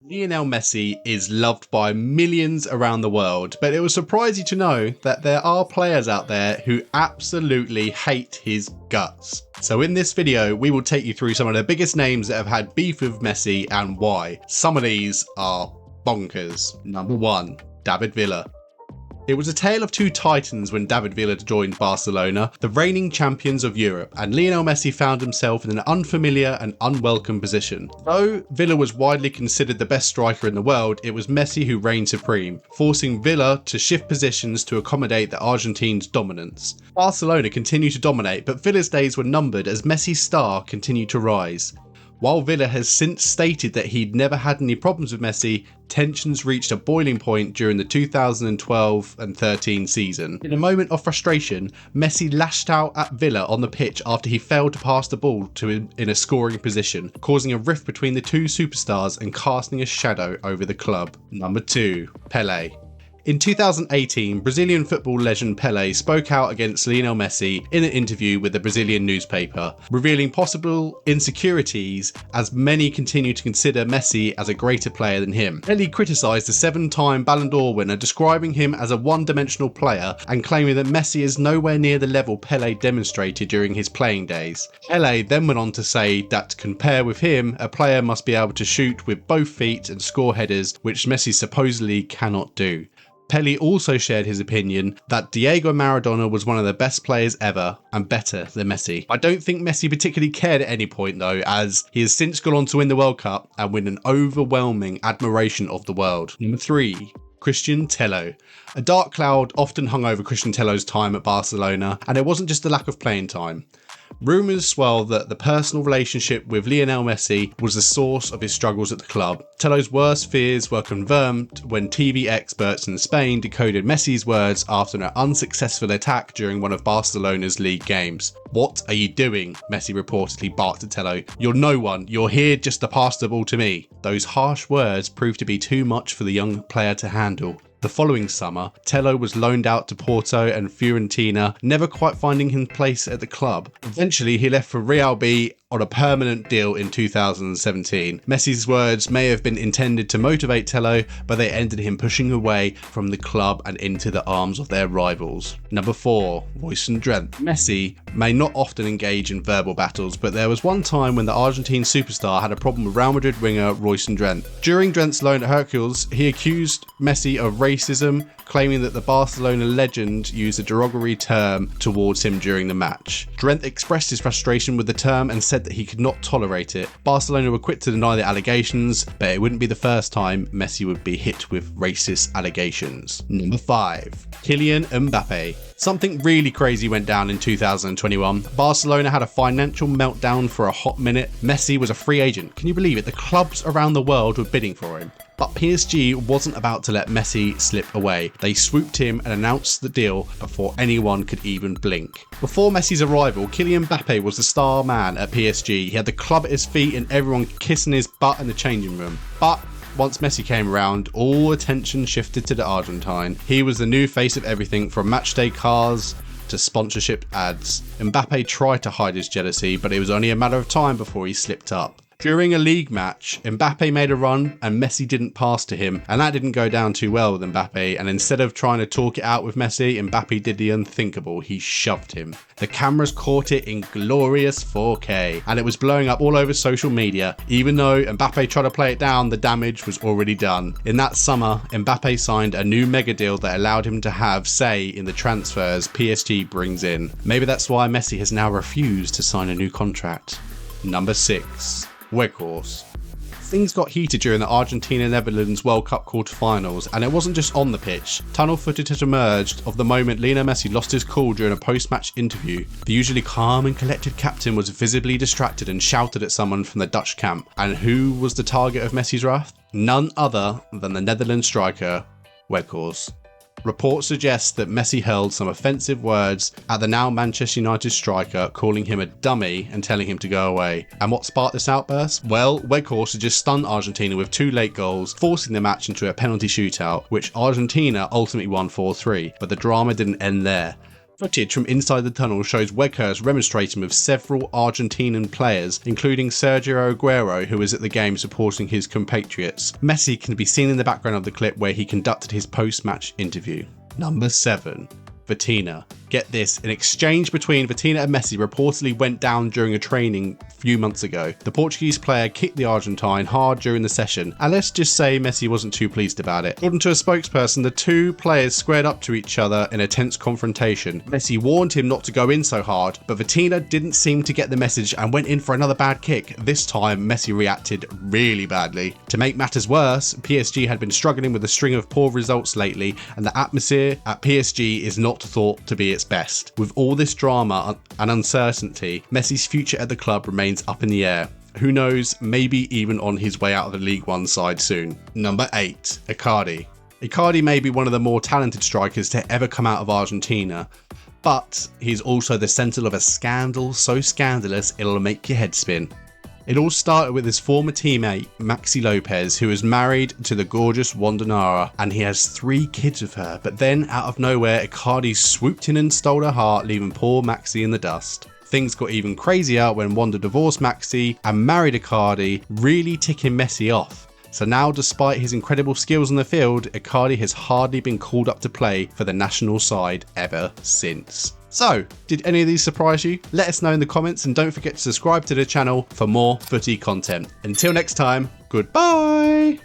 Lionel Messi is loved by millions around the world, but it will surprise you to know that there are players out there who absolutely hate his guts. So in this video, we will take you through some of the biggest names that have had beef with Messi and why. Some of these are bonkers. Number 1, David Villa. It was a tale of two titans when David Villa joined Barcelona, the reigning champions of Europe, and Lionel Messi found himself in an unfamiliar and unwelcome position. Though Villa was widely considered the best striker in the world, it was Messi who reigned supreme, forcing Villa to shift positions to accommodate the Argentine's dominance. Barcelona continued to dominate, but Villa's days were numbered as Messi's star continued to rise. While Villa has since stated that he'd never had any problems with Messi, tensions reached a boiling point during the 2012 and 13 season. In a moment of frustration, Messi lashed out at Villa on the pitch after he failed to pass the ball to him in a scoring position, causing a rift between the two superstars and casting a shadow over the club. Number 2, Pele. In 2018, Brazilian football legend Pele spoke out against Lionel Messi in an interview with the Brazilian newspaper, revealing possible insecurities as many continue to consider Messi as a greater player than him. Pele criticised the 7-time Ballon d'Or winner, describing him as a one-dimensional player and claiming that Messi is nowhere near the level Pele demonstrated during his playing days. Pele then went on to say that to compare with him, a player must be able to shoot with both feet and score headers, which Messi supposedly cannot do. Pele also shared his opinion that Diego Maradona was one of the best players ever and better than Messi. I don't think Messi particularly cared at any point though, as he has since gone on to win the World Cup and win an overwhelming admiration of the world. Number 3, Cristian Tello. A dark cloud often hung over Cristian Tello's time at Barcelona, and it wasn't just the lack of playing time. Rumours swirl that the personal relationship with Lionel Messi was the source of his struggles at the club. Tello's worst fears were confirmed when TV experts in Spain decoded Messi's words after an unsuccessful attack during one of Barcelona's league games. "What are you doing?" Messi reportedly barked at Tello. "You're no one. You're here just to pass the ball to me." Those harsh words proved to be too much for the young player to handle. The following summer, Tello was loaned out to Porto and Fiorentina, never quite finding his place at the club. Eventually, he left for Real B on a permanent deal in 2017. Messi's words may have been intended to motivate Tello, but they ended him pushing away from the club and into the arms of their rivals. Number 4, Royston Drenthe. Messi may not often engage in verbal battles, but there was one time when the Argentine superstar had a problem with Real Madrid winger Royston Drenthe. During Drenthe's loan at Hercules, he accused Messi of racism, claiming that the Barcelona legend used a derogatory term towards him during the match. Drenthe expressed his frustration with the term and said that he could not tolerate it. Barcelona were quick to deny the allegations, but it wouldn't be the first time Messi would be hit with racist allegations. Number 5, Kylian Mbappe. Something really crazy went down in 2021. Barcelona had a financial meltdown for a hot minute. Messi was a free agent. Can you believe it? The clubs around the world were bidding for him. But PSG wasn't about to let Messi slip away. They swooped him and announced the deal before anyone could even blink. Before Messi's arrival, Kylian Mbappe was the star man at PSG. He had the club at his feet and everyone kissing his butt in the changing room. But once Messi came around, all attention shifted to the Argentine. He was the new face of everything from matchday cars to sponsorship ads. Mbappe tried to hide his jealousy, but it was only a matter of time before he slipped up. During a league match, Mbappe made a run and Messi didn't pass to him, and that didn't go down too well with Mbappe, and instead of trying to talk it out with Messi, Mbappe did the unthinkable. He shoved him. The cameras caught it in glorious 4K, and it was blowing up all over social media. Even though Mbappe tried to play it down, the damage was already done. In that summer, Mbappe signed a new mega deal that allowed him to have say in the transfers PSG brings in. Maybe that's why Messi has now refused to sign a new contract. Number 6, Weghorst. Things got heated during the Argentina-Netherlands World Cup quarter-finals, and it wasn't just on the pitch. Tunnel footage has emerged of the moment Lionel Messi lost his cool during a post-match interview. The usually calm and collected captain was visibly distracted and shouted at someone from the Dutch camp. And who was the target of Messi's wrath? None other than the Netherlands striker, Weghorst. Reports suggest that Messi hurled some offensive words at the now Manchester United striker, calling him a dummy and telling him to go away. And what sparked this outburst? Well, Weghorst had just stunned Argentina with 2 late goals, forcing the match into a penalty shootout, which Argentina ultimately won 4-3. But the drama didn't end there. Footage from inside the tunnel shows Weghorst remonstrating with several Argentinian players, including Sergio Aguero, who was at the game supporting his compatriots. Messi can be seen in the background of the clip where he conducted his post-match interview. Number 7. Vitinha. Get this, an exchange between Vitinha and Messi reportedly went down during a training a few months ago. The Portuguese player kicked the Argentine hard during the session, and let's just say Messi wasn't too pleased about it. According to a spokesperson, the two players squared up to each other in a tense confrontation. Messi warned him not to go in so hard, but Vitinha didn't seem to get the message and went in for another bad kick. This time, Messi reacted really badly. To make matters worse, PSG had been struggling with a string of poor results lately, and the atmosphere at PSG is not thought to be its best. With all this drama and uncertainty, Messi's future at the club remains up in the air. Who knows, maybe even on his way out of the League One side soon. Number 8. Icardi. Icardi may be one of the more talented strikers to ever come out of Argentina, but he's also the centre of a scandal so scandalous it'll make your head spin. It all started with his former teammate, Maxi Lopez, who is married to the gorgeous Wanda Nara, and he has 3 kids with her. But then, out of nowhere, Icardi swooped in and stole her heart, leaving poor Maxi in the dust. Things got even crazier when Wanda divorced Maxi and married Icardi, really ticking Messi off. So now, despite his incredible skills on the field, Icardi has hardly been called up to play for the national side ever since. So, did any of these surprise you? Let us know in the comments, and don't forget to subscribe to the channel for more footy content. Until next time, goodbye!